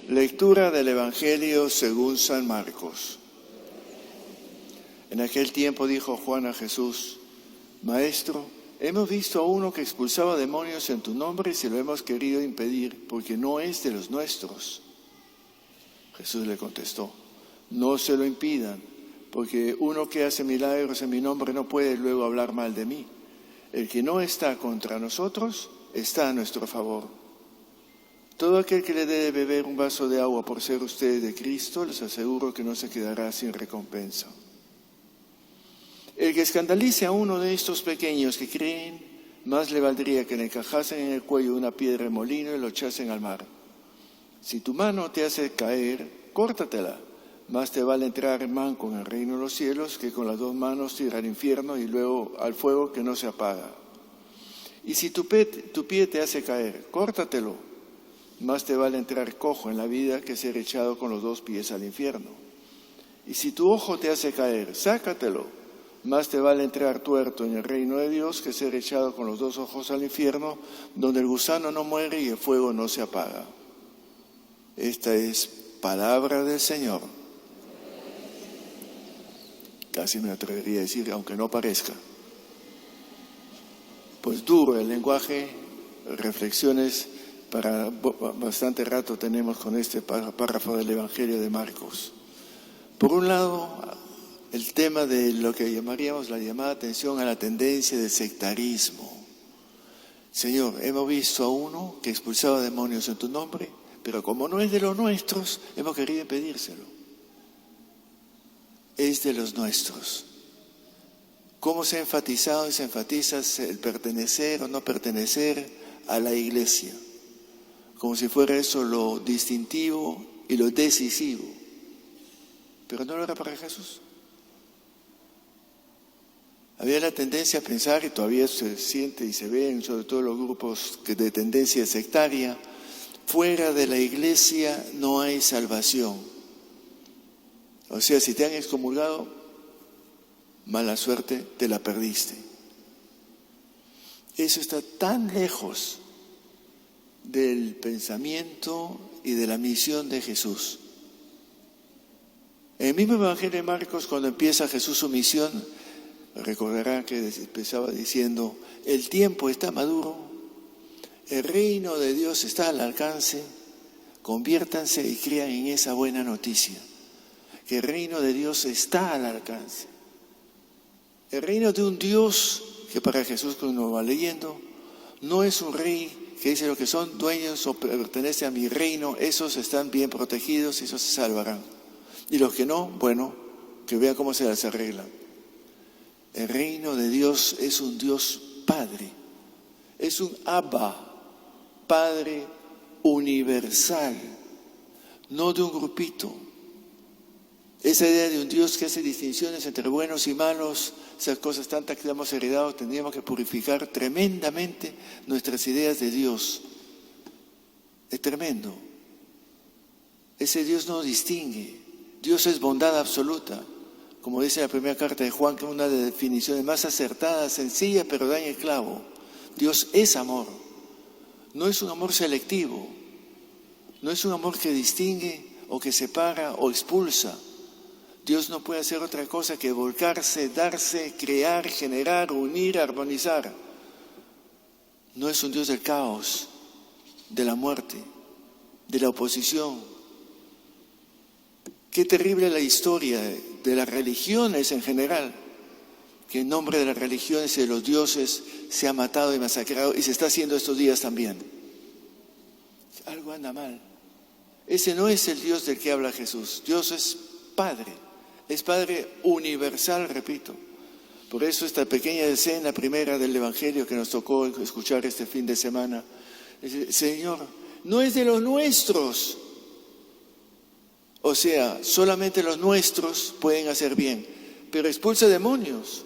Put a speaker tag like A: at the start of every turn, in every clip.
A: Lectura del Evangelio según San Marcos. En aquel tiempo dijo Juan a Jesús: Maestro, hemos visto a uno que expulsaba demonios en tu nombre y se lo hemos querido impedir, porque no es de los nuestros. Jesús le contestó: No se lo impidan, porque uno que hace milagros en mi nombre no puede luego hablar mal de mí. El que no está contra nosotros está a nuestro favor. Todo aquel que le dé de beber un vaso de agua por ser ustedes de Cristo, les aseguro que no se quedará sin recompensa. El que escandalice a uno de estos pequeños que creen, más le valdría que le encajasen en el cuello una piedra de molino y lo echasen al mar. Si tu mano te hace caer, córtatela. Más te vale entrar manco en el reino de los cielos que con las dos manos ir al infierno y luego al fuego que no se apaga. Y si tu pie te hace caer, córtatelo. Más te vale entrar cojo en la vida que ser echado con los dos pies al infierno. Y si tu ojo te hace caer, sácatelo. Más te vale entrar tuerto en el reino de Dios que ser echado con los dos ojos al infierno, donde el gusano no muere y el fuego no se apaga. Esta es palabra del Señor. Casi me atrevería a decir, aunque no parezca. Pues duro el lenguaje, reflexiones para bastante rato tenemos con este párrafo del Evangelio de Marcos. Por un lado, el tema de lo que llamaríamos la llamada atención a la tendencia del sectarismo. Señor, hemos visto a uno que expulsaba demonios en tu nombre, pero como no es de los nuestros, hemos querido impedírselo. Es de los nuestros. ¿Cómo se ha enfatizado y se enfatiza el pertenecer o no pertenecer a la iglesia? Como si fuera eso lo distintivo y lo decisivo. Pero no lo era para Jesús. Había la tendencia a pensar, y todavía se siente y se ve sobre todo los grupos de tendencia sectaria, fuera de la iglesia no hay salvación. O sea, si te han excomulgado, mala suerte, te la perdiste. Eso está tan lejos del pensamiento y de la misión de Jesús. En el mismo Evangelio de Marcos, cuando empieza Jesús su misión, recordará que empezaba diciendo: el tiempo está maduro, el reino de Dios está al alcance, conviértanse y crean en esa buena noticia, que el reino de Dios está al alcance. El reino de un Dios que para Jesús, cuando uno va leyendo, no es un rey que dice: los que son dueños o pertenecen a mi reino, esos están bien protegidos y esos se salvarán. Y los que no, bueno, que vean cómo se las arreglan. El reino de Dios es un Dios Padre, es un Abba, Padre universal, no de un grupito. Esa idea de un Dios que hace distinciones entre buenos y malos, esas cosas tantas que hemos heredado, tendríamos que purificar tremendamente nuestras ideas de Dios. Es tremendo. Ese Dios no distingue. Dios es bondad absoluta. Como dice la primera carta de Juan, que es una de las definiciones más acertadas, sencilla, pero da en el clavo. Dios es amor. No es un amor selectivo. No es un amor que distingue o que separa o expulsa. Dios no puede hacer otra cosa que volcarse, darse, crear, generar, unir, armonizar. No es un Dios del caos, de la muerte, de la oposición. Qué terrible la historia de las religiones en general, que en nombre de las religiones y de los dioses se ha matado y masacrado, y se está haciendo estos días también. Algo anda mal. Ese no es el Dios del que habla Jesús. Dios es Padre. Es Padre universal, repito. Por eso esta pequeña escena primera del Evangelio que nos tocó escuchar este fin de semana. Señor, no es de los nuestros. O sea, solamente los nuestros pueden hacer bien, pero expulsa demonios.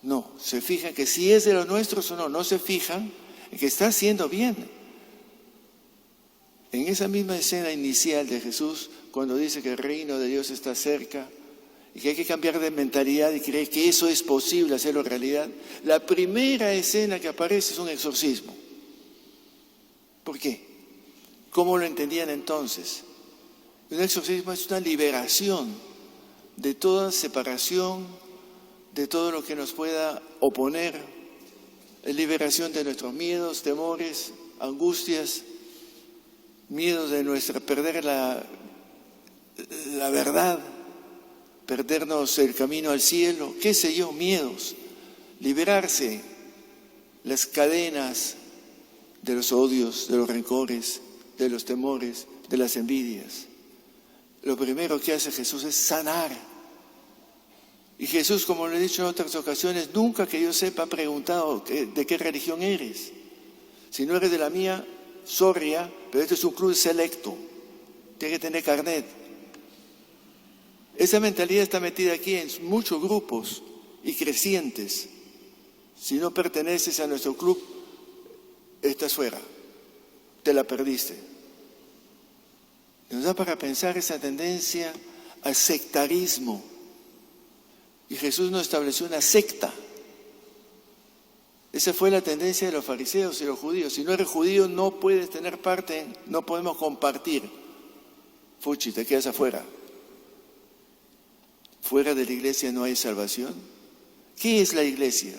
A: No, se fijan que si es de los nuestros o no, no se fijan en que está haciendo bien. En esa misma escena inicial de Jesús, cuando dice que el reino de Dios está cerca y que hay que cambiar de mentalidad y creer que eso es posible hacerlo realidad, la primera escena que aparece es un exorcismo. ¿Por qué? ¿Cómo lo entendían entonces? Un exorcismo es una liberación de toda separación, de todo lo que nos pueda oponer, es liberación de nuestros miedos, temores, angustias, miedos de perder la verdad, perdernos el camino al cielo, qué sé yo, miedos, liberarse las cadenas de los odios, de los rencores, de los temores, de las envidias. Lo primero que hace Jesús es sanar. Y Jesús, como lo he dicho en otras ocasiones, nunca que yo sepa ha preguntado de qué religión eres. Si no eres de la mía, sorria, pero este es un club selecto, tiene que tener carnet. Esa mentalidad está metida aquí en muchos grupos y crecientes. Si no perteneces a nuestro club, estás fuera, te la perdiste. Nos da para pensar esa tendencia al sectarismo. Y Jesús no estableció una secta. Esa fue la tendencia de los fariseos y los judíos. Si no eres judío no puedes tener parte, no podemos compartir. Fuchi, te quedas afuera. ¿Fuera de la iglesia no hay salvación? ¿Qué es la iglesia?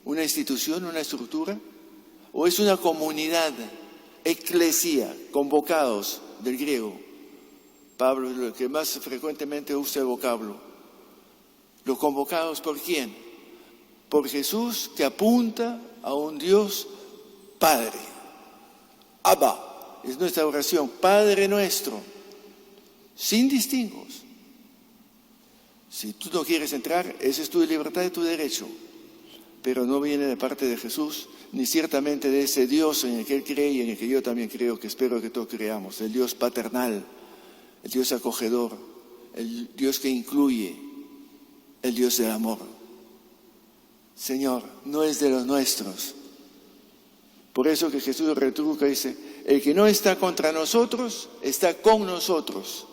A: ¿Una institución, una estructura? ¿O es una comunidad, eclesia, convocados del griego? Pablo es lo que más frecuentemente usa el vocablo. ¿Los convocados por quién? Por Jesús, que apunta a un Dios Padre. Abba, es nuestra oración, Padre nuestro, sin distingos. Si tú no quieres entrar, esa es tu libertad y tu derecho, pero no viene de parte de Jesús, ni ciertamente de ese Dios en el que Él cree y en el que yo también creo, que espero que todos creamos, el Dios paternal, el Dios acogedor, el Dios que incluye, el Dios del amor. Señor, no es de los nuestros. Por eso que Jesús retruca, dice, el que no está contra nosotros, está con nosotros.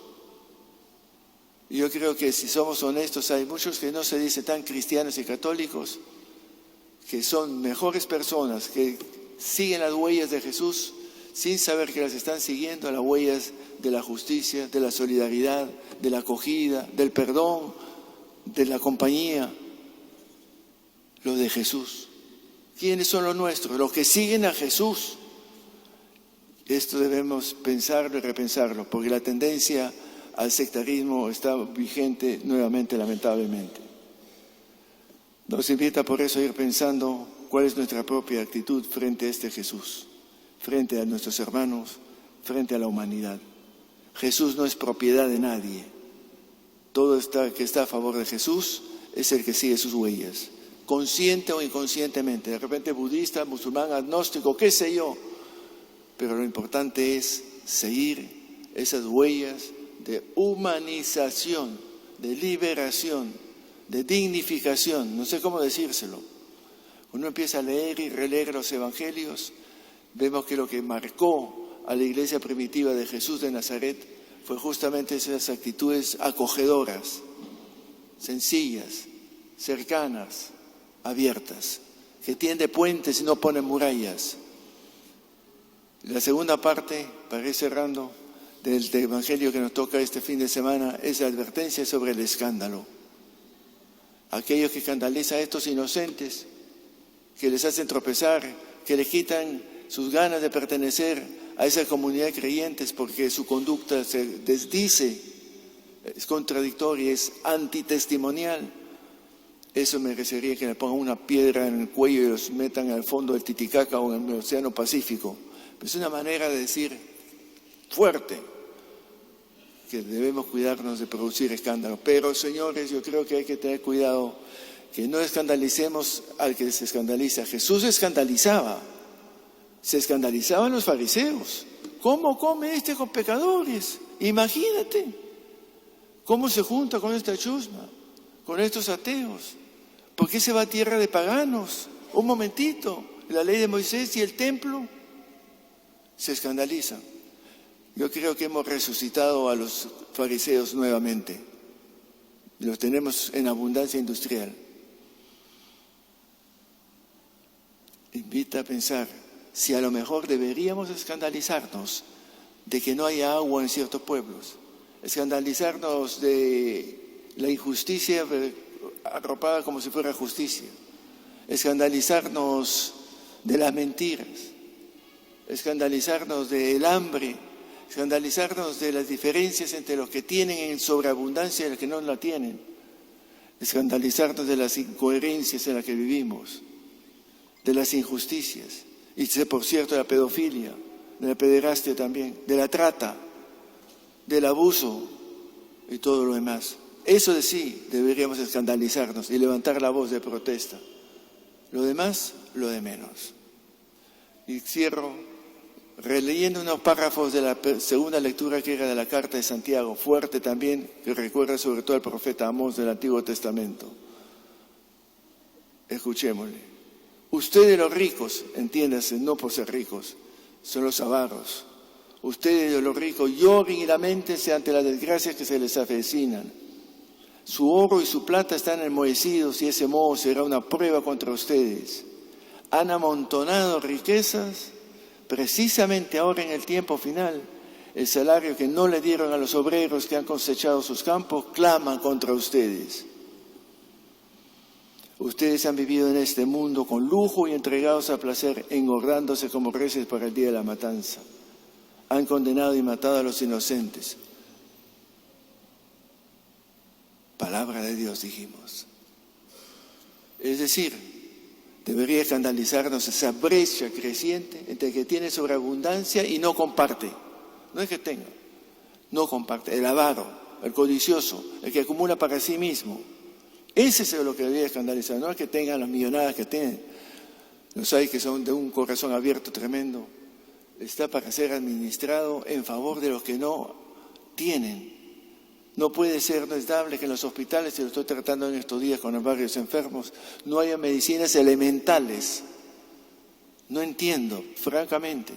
A: Y yo creo que si somos honestos, hay muchos que no se dicen tan cristianos y católicos, que son mejores personas, que siguen las huellas de Jesús, sin saber que las están siguiendo, las huellas de la justicia, de la solidaridad, de la acogida, del perdón, de la compañía, lo de Jesús. ¿Quiénes son los nuestros? Los que siguen a Jesús. Esto debemos pensarlo y repensarlo, porque la tendencia al sectarismo está vigente nuevamente, lamentablemente. Nos invita por eso a ir pensando cuál es nuestra propia actitud frente a este Jesús, frente a nuestros hermanos, frente a la humanidad. Jesús no es propiedad de nadie. Todo que está a favor de Jesús es el que sigue sus huellas, consciente o inconscientemente, de repente budista, musulmán, agnóstico, qué sé yo, pero lo importante es seguir esas huellas de humanización, de liberación, de dignificación, no sé cómo decírselo. Uno empieza a leer y releer los evangelios, vemos que lo que marcó a la iglesia primitiva de Jesús de Nazaret fue justamente esas actitudes acogedoras, sencillas, cercanas, abiertas, que tiende puentes y no pone murallas. La segunda parte, para ir cerrando, del evangelio que nos toca este fin de semana, es la advertencia sobre el escándalo. Aquellos que escandalizan a estos inocentes, que les hacen tropezar, que les quitan sus ganas de pertenecer a esa comunidad de creyentes porque su conducta se desdice, es contradictoria, es antitestimonial. Eso merecería que le pongan una piedra en el cuello y los metan al fondo del Titicaca o en el Océano Pacífico. Es una manera de decir fuerte que debemos cuidarnos de producir escándalo. Pero, señores, yo creo que hay que tener cuidado que no escandalicemos al que se escandaliza. Jesús se escandalizaban los fariseos. ¿Cómo come este con pecadores? Imagínate. ¿Cómo se junta con esta chusma? Con estos ateos. ¿Por qué se va a tierra de paganos? Un momentito. La ley de Moisés y el templo se escandalizan. Yo creo que hemos resucitado a los fariseos nuevamente. Los tenemos en abundancia industrial. Invita a pensar si a lo mejor deberíamos escandalizarnos de que no haya agua en ciertos pueblos, escandalizarnos de la injusticia arropada como si fuera justicia, escandalizarnos de las mentiras, escandalizarnos del hambre, escandalizarnos de las diferencias entre los que tienen en sobreabundancia y los que no la tienen, escandalizarnos de las incoherencias en las que vivimos, de las injusticias, y por cierto de la pedofilia, de la pederastia también, de la trata, del abuso y todo lo demás. Eso de sí deberíamos escandalizarnos y levantar la voz de protesta. Lo demás, lo de menos. Y cierro releyendo unos párrafos de la segunda lectura que era de la carta de Santiago, fuerte también, que recuerda sobre todo al profeta Amós del Antiguo Testamento. Escuchémosle. Ustedes los ricos, entiéndase, no por ser ricos, son los avaros. Ustedes los ricos lloren y lamentense ante las desgracias que se les avecinan. Su oro y su plata están enmohecidos y ese moho será una prueba contra ustedes. Han amontonado riquezas precisamente ahora en el tiempo final. El salario que no le dieron a los obreros que han cosechado sus campos claman contra ustedes. Ustedes han vivido en este mundo con lujo y entregados a placer, engordándose como reses para el día de la matanza. Han condenado y matado a los inocentes. Palabra de Dios, dijimos. Es decir, debería escandalizarnos esa brecha creciente entre el que tiene sobreabundancia y no comparte. No es que tenga, no comparte. El avaro, el codicioso, el que acumula para sí mismo. Ese es lo que debería escandalizar, no es que tengan las millonadas que tienen. Los hay que son de un corazón abierto tremendo. Está para ser administrado en favor de los que no tienen. No puede ser, no es dable que en los hospitales, y lo estoy tratando en estos días con los barrios enfermos, no haya medicinas elementales. No entiendo, francamente.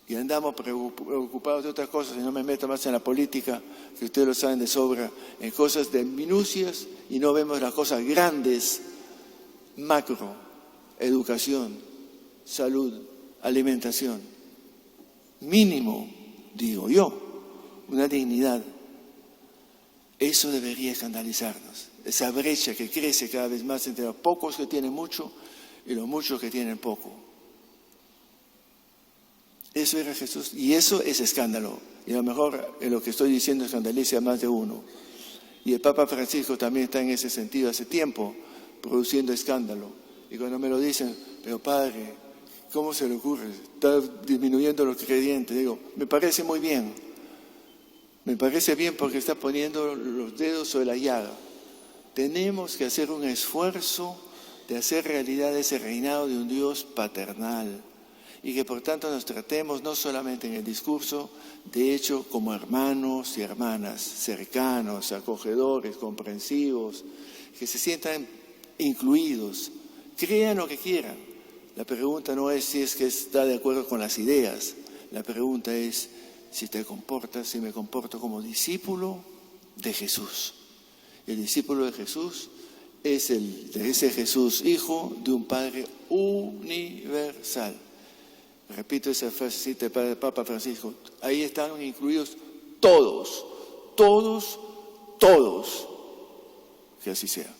A: Y andamos preocupados de otras cosas, y no me meto más en la política, que ustedes lo saben de sobra, en cosas de minucias, y no vemos las cosas grandes, macro, educación, salud, alimentación. Mínimo, digo yo, una dignidad. Eso debería escandalizarnos, esa brecha que crece cada vez más entre los pocos que tienen mucho y los muchos que tienen poco. Eso era Jesús, y eso es escándalo. Y a lo mejor en lo que estoy diciendo escandaliza a más de uno. Y el Papa Francisco también está en ese sentido hace tiempo, produciendo escándalo. Y cuando me lo dicen, pero padre, ¿cómo se le ocurre? Está disminuyendo los creyentes. Digo, me parece muy bien. Me parece bien porque está poniendo los dedos sobre la llaga. Tenemos que hacer un esfuerzo de hacer realidad ese reinado de un Dios paternal y que por tanto nos tratemos no solamente en el discurso, de hecho como hermanos y hermanas, cercanos, acogedores, comprensivos, que se sientan incluidos, crean lo que quieran. La pregunta no es si es que está de acuerdo con las ideas, la pregunta es si me comporto como discípulo de Jesús. El discípulo de Jesús es ese Jesús, hijo de un Padre universal. Repito esa frasecita del Papa Francisco. Ahí están incluidos todos, todos, todos. Que así sea.